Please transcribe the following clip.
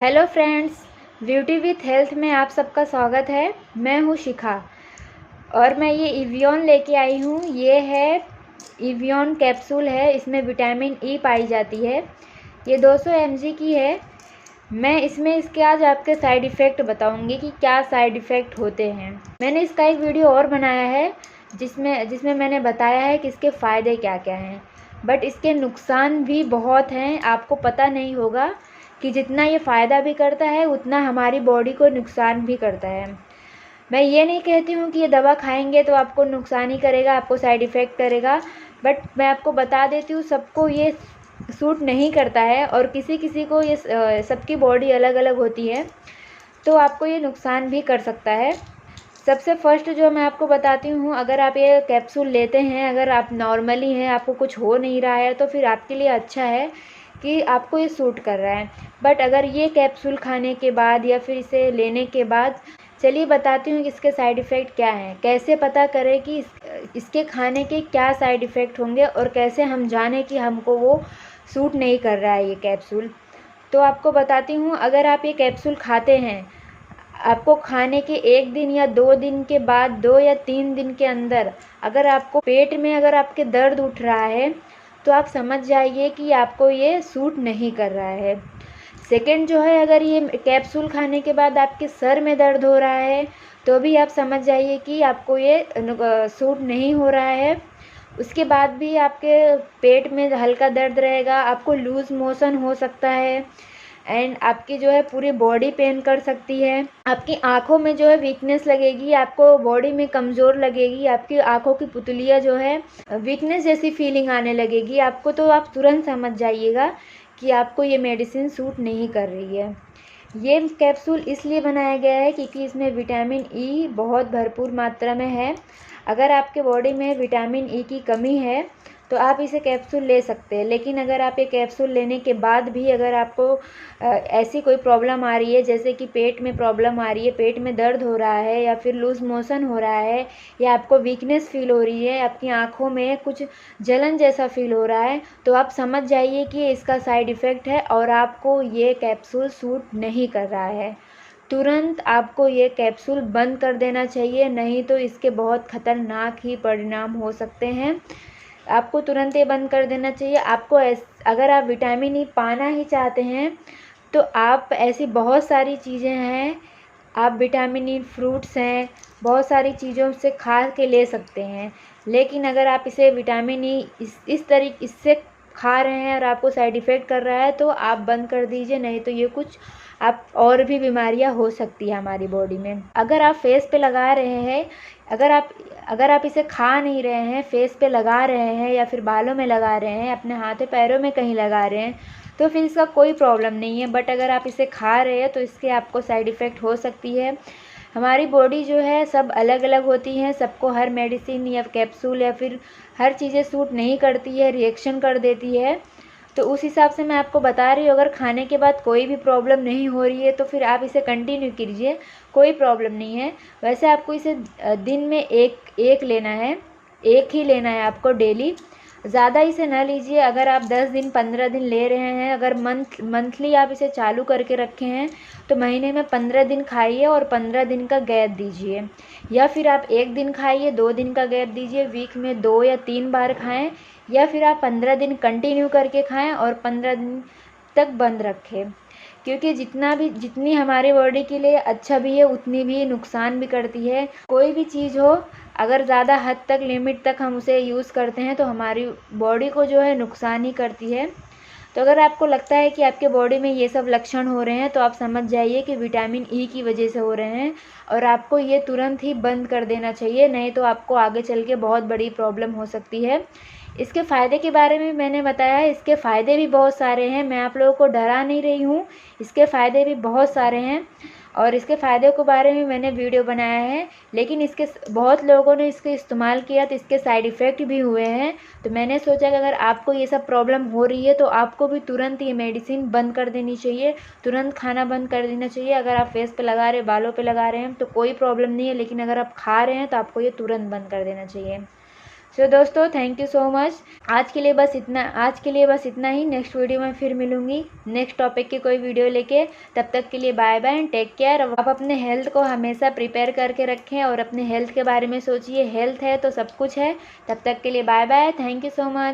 Hello friends, beauty with health में आप सबका स्वागत है। मैं हूँ शिखा और मैं ये इवियन लेके आई हूँ। ये है इवियन कैप्सूल है, इसमें विटामिन ई पाई जाती है। ये 200 mg की है। मैं इसमें इसके आज आपके साइड इफ़ेक्ट बताऊंगी कि क्या साइड इफ़ेक्ट होते हैं। मैंने इसका एक वीडियो और बनाया है जिसमें मैंने बताया है कि इसके फ़ायदे क्या क्या हैं, बट इसके नुकसान भी बहुत हैं। आपको पता नहीं होगा कि जितना ये फ़ायदा भी करता है उतना हमारी बॉडी को नुकसान भी करता है। मैं ये नहीं कहती हूँ कि ये दवा खाएंगे तो आपको नुकसान ही करेगा, आपको साइड इफ़ेक्ट करेगा, बट मैं आपको बता देती हूँ सबको ये सूट नहीं करता है और किसी किसी को ये सबकी बॉडी अलग अलग होती है, तो आपको ये नुकसान भी कर सकता है। सबसे फर्स्ट जो मैं आपको बताती हूँ, अगर आप ये कैप्सूल लेते हैं, अगर आप नॉर्मली हैं, आपको कुछ हो नहीं रहा है, तो फिर आपके लिए अच्छा है कि आपको ये सूट कर रहा है। बट अगर ये कैप्सूल खाने के बाद या फिर इसे लेने के बाद, चलिए बताती हूँ कि इसके साइड इफ़ेक्ट क्या हैं। कैसे पता करें कि इसके खाने के क्या साइड इफ़ेक्ट होंगे और कैसे हम जानें कि हमको वो सूट नहीं कर रहा है ये कैप्सूल। तो आपको बताती हूँ, अगर आप ये कैप्सूल खाते हैं, आपको खाने के 1 दिन या 2 दिन के बाद, 2 या 3 दिन के अंदर अगर आपको पेट में अगर आपके दर्द उठ रहा है, तो आप समझ जाइए कि आपको ये सूट नहीं कर रहा है। सेकंड जो है, अगर ये कैप्सूल खाने के बाद आपके सर में दर्द हो रहा है, तो भी आप समझ जाइए कि आपको ये सूट नहीं हो रहा है। उसके बाद भी आपके पेट में हल्का दर्द रहेगा, आपको लूज़ मोशन हो सकता है एंड आपकी जो है पूरी बॉडी पेन कर सकती है। आपकी आँखों में जो है वीकनेस लगेगी, आपको बॉडी में कमज़ोर लगेगी, आपकी आँखों की पुतलियाँ जो है वीकनेस जैसी फीलिंग आने लगेगी आपको। तो आप तुरंत समझ जाइएगा कि आपको ये मेडिसिन सूट नहीं कर रही है। ये कैप्सूल इसलिए बनाया गया है क्योंकि इसमें विटामिन ई बहुत भरपूर मात्रा में है। अगर आपके बॉडी में विटामिन ई की कमी है तो आप इसे कैप्सूल ले सकते हैं, लेकिन अगर आप ये कैप्सूल लेने के बाद भी अगर आपको ऐसी कोई प्रॉब्लम आ रही है, जैसे कि पेट में प्रॉब्लम आ रही है, पेट में दर्द हो रहा है या फिर लूज़ मोशन हो रहा है या आपको वीकनेस फील हो रही है, आपकी आँखों में कुछ जलन जैसा फील हो रहा है, तो आप समझ जाइए कि इसका साइड इफ़ेक्ट है और आपको ये कैप्सूल सूट नहीं कर रहा है। तुरंत आपको ये कैप्सूल बंद कर देना चाहिए, नहीं तो इसके बहुत ख़तरनाक ही परिणाम हो सकते हैं। आपको तुरंत ये बंद कर देना चाहिए। आपको अगर आप विटामिन ई पाना ही चाहते हैं तो आप ऐसी बहुत सारी चीज़ें हैं, आप विटामिन ई फ्रूट्स हैं, बहुत सारी चीज़ों से खा के ले सकते हैं। लेकिन अगर आप इसे विटामिन ई इस तरीके इससे खा रहे हैं और आपको साइड इफ़ेक्ट कर रहा है, तो आप बंद कर दीजिए, नहीं तो ये कुछ आप और भी बीमारियां हो सकती है हमारी बॉडी में। अगर आप फेस पे लगा रहे हैं, अगर आप इसे खा नहीं रहे हैं, फेस पे लगा रहे हैं या फिर बालों में लगा रहे हैं, अपने हाथों पैरों में कहीं लगा रहे हैं, तो फिर इसका कोई प्रॉब्लम नहीं है। बट अगर आप इसे खा रहे हैं तो इसके आपको साइड इफ़ेक्ट हो सकती है। हमारी बॉडी जो है सब अलग अलग होती हैं, सबको हर मेडिसिन या कैप्सूल या फिर हर चीज़ें सूट नहीं करती है, रिएक्शन कर देती है। तो उस हिसाब से मैं आपको बता रही हूँ, अगर खाने के बाद कोई भी प्रॉब्लम नहीं हो रही है तो फिर आप इसे कंटिन्यू कीजिए, कोई प्रॉब्लम नहीं है। वैसे आपको इसे दिन में एक लेना है, एक ही लेना है आपको डेली, ज़्यादा इसे ना लीजिए। अगर आप 10 दिन 15 दिन ले रहे हैं, अगर मंथली आप इसे चालू करके रखे हैं, तो महीने में 15 दिन खाइए और 15 दिन का गैप दीजिए, या फिर आप 1 दिन खाइए, 2 दिन का गैप दीजिए, वीक में 2 या 3 बार खाएं, या फिर आप 15 दिन कंटिन्यू करके खाएं और 15 दिन तक बंद रखें। क्योंकि जितनी हमारे बॉडी के लिए अच्छा भी है, उतनी भी नुकसान भी करती है। कोई भी चीज़ हो, अगर ज़्यादा हद तक, लिमिट तक हम उसे यूज़ करते हैं तो हमारी बॉडी को जो है नुकसान ही करती है। तो अगर आपको लगता है कि आपके बॉडी में ये सब लक्षण हो रहे हैं, तो आप समझ जाइए कि विटामिन ई की वजह से हो रहे हैं और आपको ये तुरंत ही बंद कर देना चाहिए, नहीं तो आपको आगे चल के बहुत बड़ी प्रॉब्लम हो सकती है। इसके फ़ायदे के बारे में मैंने बताया है, इसके फ़ायदे भी बहुत सारे हैं, मैं आप लोगों को डरा नहीं रही हूँ, इसके फ़ायदे भी बहुत सारे हैं और इसके फ़ायदे के बारे में मैंने वीडियो बनाया है। लेकिन इसके बहुत लोगों ने इसके इस्तेमाल किया तो इसके साइड इफ़ेक्ट भी हुए हैं। तो मैंने सोचा कि अगर आपको ये सब प्रॉब्लम हो रही है तो आपको भी तुरंत ये मेडिसिन बंद कर देनी चाहिए, तुरंत खाना बंद कर देना चाहिए। अगर आप फेस पे लगा रहे, बालों पे लगा रहे हैं तो कोई प्रॉब्लम नहीं है, लेकिन अगर आप खा रहे हैं तो आपको ये तुरंत बंद कर देना चाहिए। सो दोस्तों थैंक यू सो मच। आज के लिए बस इतना ही। नेक्स्ट वीडियो में फिर मिलूंगी नेक्स्ट टॉपिक की कोई वीडियो लेके। तब तक के लिए bye bye and take care. आप अपने हेल्थ को हमेशा प्रिपेयर करके रखें और अपने हेल्थ के बारे में सोचिए। हेल्थ है तो सब कुछ है। तब तक के लिए bye bye, thank you so much.